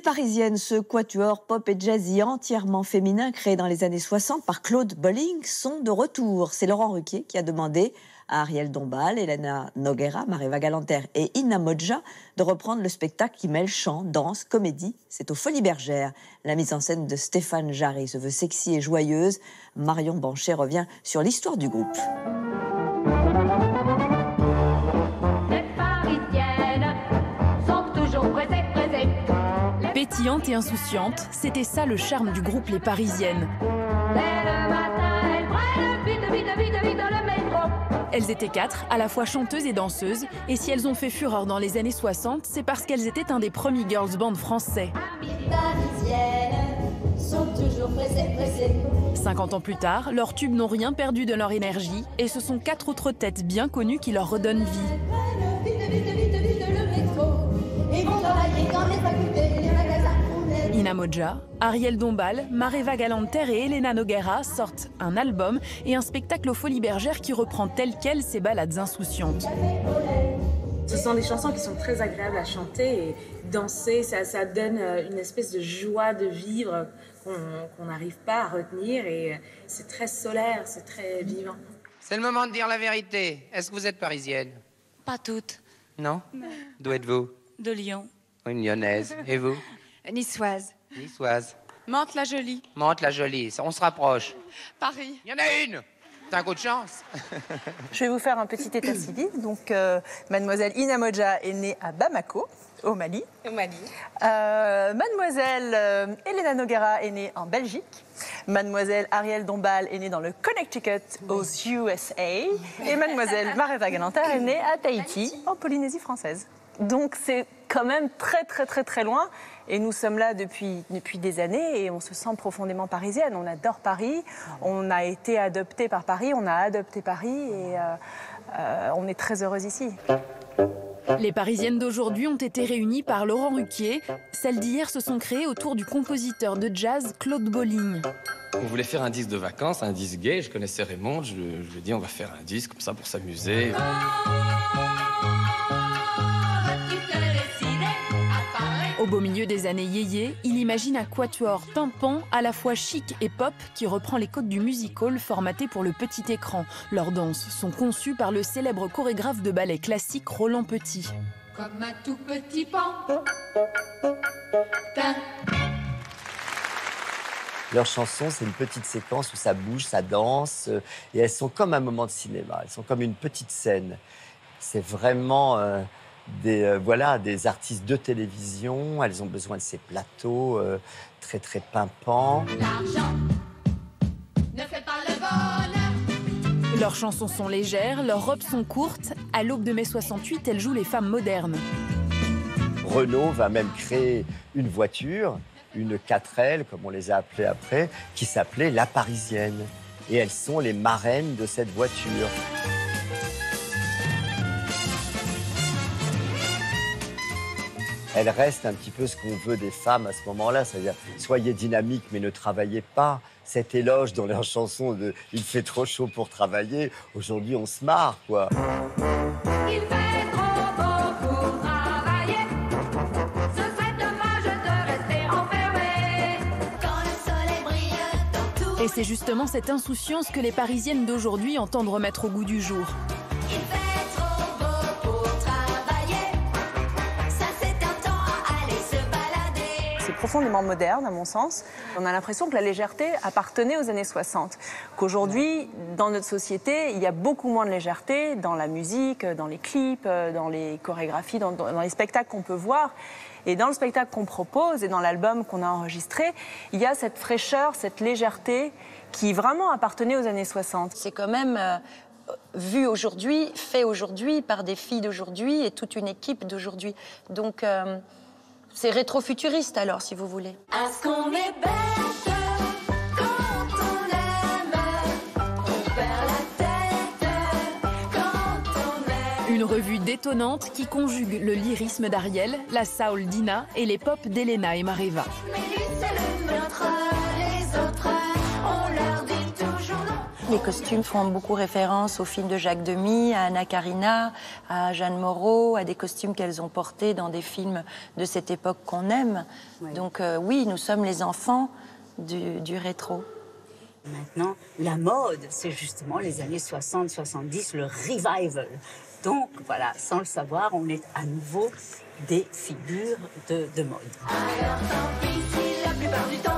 Parisiennes, ce quatuor pop et jazzy entièrement féminin créé dans les années 60 par Claude Bolling sont de retour. C'est Laurent Ruquier qui a demandé à Ariel Dombal, Elena Noguera, Maréva Galanter et Ina Modja de reprendre le spectacle qui mêle chant, danse, comédie. C'est aux Folies Bergères. La mise en scène de Stéphane Jarry se veut sexy et joyeuse. Marion Banchet revient sur l'histoire du groupe. Pétillante et insouciante, c'était ça le charme du groupe Les Parisiennes. Elles étaient 4, à la fois chanteuses et danseuses, et si elles ont fait fureur dans les années 60, c'est parce qu'elles étaient un des premiers girls band français. 50 ans plus tard, leurs tubes n'ont rien perdu de leur énergie, et ce sont 4 autres têtes bien connues qui leur redonnent vie. Ina Modja, Ariel Dombal, Maréva Galanter et Elena Noguera sortent un album et un spectacle aux Folies Bergères qui reprend tel quel ces ballades insouciantes. Ce sont des chansons qui sont très agréables à chanter et danser, ça donne une espèce de joie de vivre qu'on n'arrive pas à retenir et c'est très solaire, c'est très vivant. C'est le moment de dire la vérité. Est-ce que vous êtes parisienne? Pas toutes. Non? D'où êtes-vous? De Lyon. Une lyonnaise. Et vous? Niçoise. Niçoise. Mantes-la-Jolie. Mantes-la-Jolie. On se rapproche. Paris. Il y en a une! T'as un coup de chance. Je vais vous faire un petit état civil. Donc, mademoiselle Ina Modja est née à Bamako, au Mali. Mademoiselle Elena Noguera est née en Belgique. Mademoiselle Ariel Dombal est née dans le Connecticut, aux USA. Et mademoiselle Maréva Galanter est née à Tahiti, en Polynésie française. Donc, c'est quand même très loin. Et nous sommes là depuis des années et on se sent profondément parisienne. On adore Paris, on a été adopté par Paris, on a adopté Paris et on est très heureuse ici. Les Parisiennes d'aujourd'hui ont été réunies par Laurent Ruquier. Celles d'hier se sont créées autour du compositeur de jazz Claude Bolling. On voulait faire un disque de vacances, un disque gay. Je connaissais Raymond, je lui ai dit on va faire un disque comme ça pour s'amuser. Au beau milieu des années yéyé, il imagine un quatuor tympan à la fois chic et pop qui reprend les codes du music-hall formaté pour le petit écran. Leurs danses sont conçues par le célèbre chorégraphe de ballet classique Roland Petit. Comme un tout petit pan. Leurs chansons, c'est une petite séquence où ça bouge, ça danse, et elles sont comme un moment de cinéma, elles sont comme une petite scène. C'est vraiment... des artistes de télévision, elles ont besoin de ces plateaux très pimpants. L'argent ne fait pas le bonheur. Leurs chansons sont légères, leurs robes sont courtes. À l'aube de mai 68, elles jouent les femmes modernes. Renault va même créer une voiture, une 4L, comme on les a appelées après, qui s'appelait La Parisienne. Et elles sont les marraines de cette voiture. Elle reste un petit peu ce qu'on veut des femmes à ce moment-là, c'est-à-dire soyez dynamiques mais ne travaillez pas. Cet éloge dans leurs chansons de « il fait trop chaud pour travailler », aujourd'hui on se marre, quoi. Il fait trop beau pour travailler. Ce serait dommage de rester enfermé. Quand le soleil brille dans tout. Et c'est justement cette insouciance que les Parisiennes d'aujourd'hui entendent remettre au goût du jour. Il fait trop beau pour travailler. Ça c'est un temps à aller se balader. C'est profondément moderne, à mon sens. On a l'impression que la légèreté appartenait aux années 60. Qu'aujourd'hui, dans notre société, il y a beaucoup moins de légèreté dans la musique, dans les clips, dans les chorégraphies, dans les spectacles qu'on peut voir. Et dans le spectacle qu'on propose et dans l'album qu'on a enregistré, il y a cette fraîcheur, cette légèreté qui vraiment appartenait aux années 60. C'est quand même vu aujourd'hui, fait aujourd'hui par des filles d'aujourd'hui et toute une équipe d'aujourd'hui. Donc c'est rétro-futuriste alors, si vous voulez. Est-ce qu'on est bête quand on aime? On perd la tête quand on aime. Une revue détonnante qui conjugue le lyrisme d'Ariel, la soul d'Ina et les pop d'Elena et Maréva. Mais lui c'est le nôtre, les autres, on leur dit toujours non. Les costumes font beaucoup référence aux films de Jacques Demy, à Anna Karina, à Jeanne Moreau, à des costumes qu'elles ont portés dans des films de cette époque qu'on aime. Oui. Donc oui, nous sommes les enfants du rétro. Maintenant, la mode, c'est justement les années 60-70, le revival. Donc voilà, sans le savoir, on est à nouveau des figures de mode. Alors tant pis si la plupart du temps